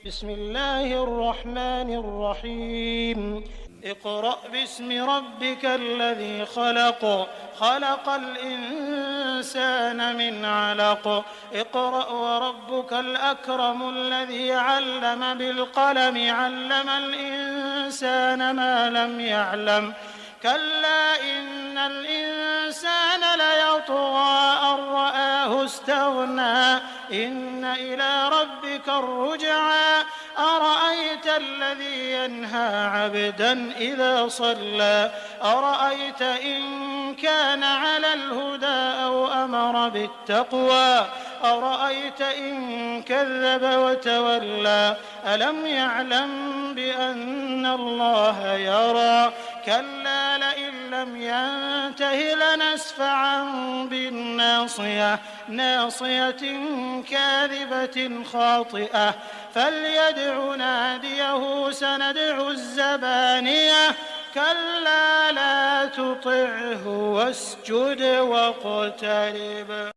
بسم الله الرحمن الرحيم اقرأ باسم ربك الذي خلق خلق الإنسان من علق اقرأ وربك الأكرم الذي علم بالقلم علم الإنسان ما لم يعلم كلا إن الإنسان ليطغى أن رآه استغنى إن إلى ربك الرجعى أرأيت الذي ينهى عبدا إذا صلى أرأيت إن كان على الهدى أو أمر بالتقوى أرأيت إن كذب وتولى ألم يعلم بأن الله يرى كلا لئن لم ينته لنسفعا بالناصية ناصية كاذبة خاطئة فليدع ناديه سندع الزبانية كلا لا تطعه واسجد واقترب.